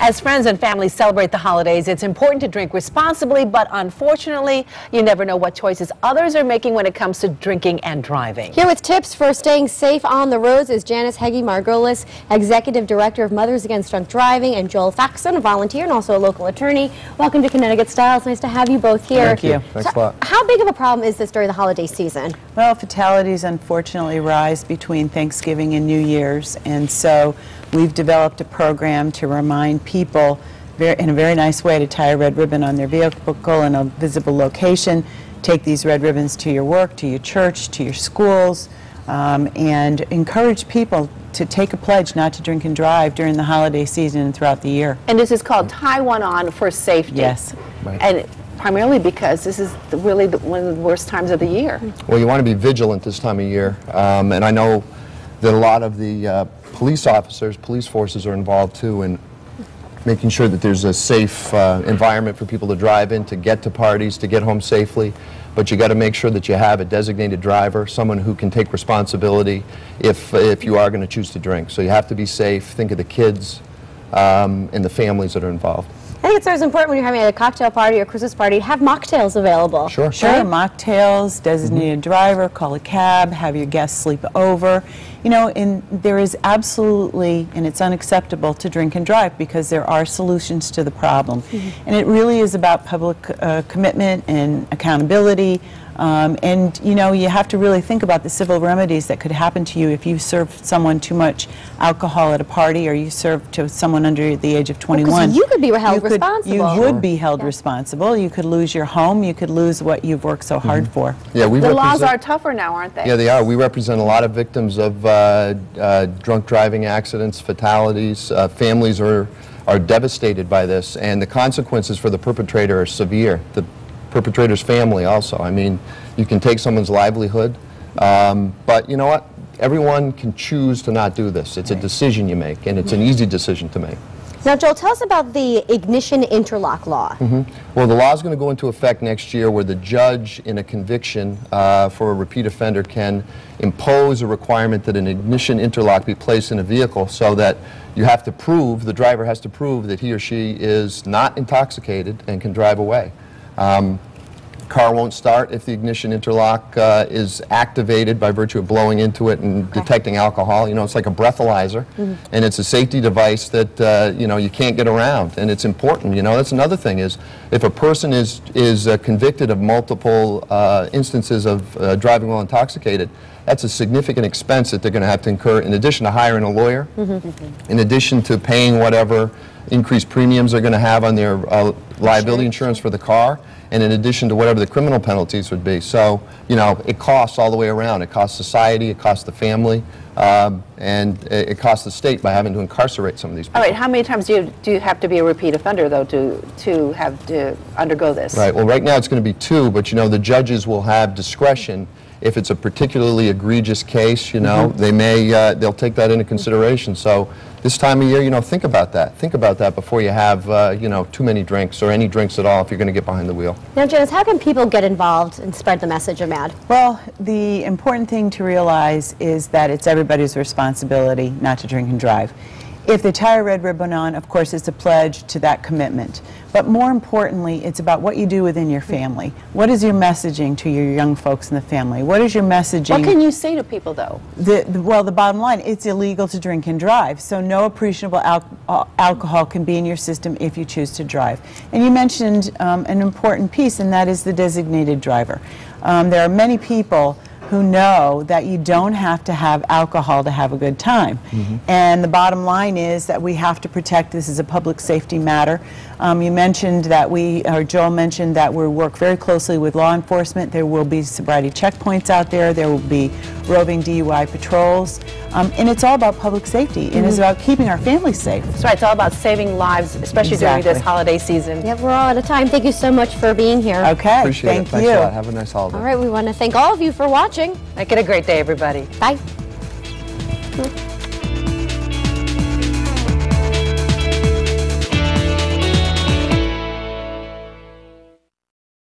As friends and family celebrate the holidays, it's important to drink responsibly, but unfortunately, you never know what choices others are making when it comes to drinking and driving. Here with tips for staying safe on the roads is Janice Heggie Margolis, Executive Director of Mothers Against Drunk Driving, and Joel Faxon, a volunteer and also a local attorney. Welcome to Connecticut Style. It's nice to have you both here. Thank you. Thanks a lot. How big of a problem is this during the holiday season? Well, fatalities unfortunately rise between Thanksgiving and New Year's, and so we've developed a program to remind people in a very nice way to tie a red ribbon on their vehicle in a visible location. Take these red ribbons to your work, to your church, to your schools, and encourage people to take a pledge not to drink and drive during the holiday season and throughout the year. And this is called Tie One On for Safety. Yes. Right. And primarily because this is really one of the worst times of the year. Well, you want to be vigilant this time of year, and I know that a lot of the police officers, police forces are involved too in making sure that there's a safe environment for people to drive in, to get to parties, to get home safely. But you got to make sure that you have a designated driver, someone who can take responsibility if you are going to choose to drink. So you have to be safe. Think of the kids and the families that are involved. I think it's always important when you're having a cocktail party or Christmas party to have mocktails available. Sure. Sure, mocktails, designated driver, call a cab, have your guests sleep over. You know, and there is absolutely, and it's unacceptable to drink and drive because there are solutions to the problem. And it really is about public commitment and accountability. And, you know, you have to really think about the civil remedies that could happen to you if you serve someone too much alcohol at a party or you serve to someone under the age of 21. Well, you could be held responsible. You would be held responsible. You could lose your home. You could lose what you've worked so hard for. Yeah, the laws are tougher now, aren't they? Yeah, they are. We represent a lot of victims of drunk driving accidents, fatalities. Families are devastated by this, and the consequences for the perpetrator are severe. The perpetrator's family also. I mean, you can take someone's livelihood, but you know what? Everyone can choose to not do this. It's a decision you make, and it's an easy decision to make. Now, Joel, tell us about the Ignition Interlock Law. Well, the law is going to go into effect next year where the judge in a conviction for a repeat offender can impose a requirement that an ignition interlock be placed in a vehicle so that you have to prove, the driver has to prove that he or she is not intoxicated and can drive away. Car won't start if the ignition interlock is activated by virtue of blowing into it and detecting alcohol. You know, it's like a breathalyzer, and it's a safety device that you know, you can't get around, and it's important. You know, that's another thing is if a person is convicted of multiple instances of driving while intoxicated, that's a significant expense that they're going to have to incur in addition to hiring a lawyer, in addition to paying whatever increased premiums they're going to have on their liability insurance for the car, and in addition to whatever the criminal penalties would be. So, you know, it costs all the way around. It costs society, it costs the family, and it costs the state by having to incarcerate some of these people. All right, how many times do you have to be a repeat offender, though, to have to undergo this? Right, well, right now it's going to be 2, but, you know, the judges will have discretion. If it's a particularly egregious case, you know, they may, they'll take that into consideration. So this time of year, you know, think about that. Think about that before you have, you know, too many drinks or any drinks at all if you're going to get behind the wheel. Now, Janice, how can people get involved and spread the message of MADD? Well, the important thing to realize is that it's everybody's responsibility not to drink and drive. If they tie a red ribbon on, of course, it's a pledge to that commitment. But more importantly, it's about what you do within your family. What is your messaging to your young folks in the family? What is your messaging? What can you say to people, though? Well, the bottom line, it's illegal to drink and drive. So no appreciable alcohol can be in your system if you choose to drive. And you mentioned an important piece, and that is the designated driver. There are many people who know that you don't have to have alcohol to have a good time. And the bottom line is that we have to protect this as a public safety matter. You mentioned that Joel mentioned that we work very closely with law enforcement. There will be sobriety checkpoints out there. There will be roving DUI patrols. And it's all about public safety. It is about keeping our families safe. That's right. It's all about saving lives, especially during this holiday season. Yep, we're all out of time. Thank you so much for being here. Okay, Appreciate it. Thanks a lot. Have a nice holiday. All right, we want to thank all of you for watching. Make it a great day, everybody. Bye.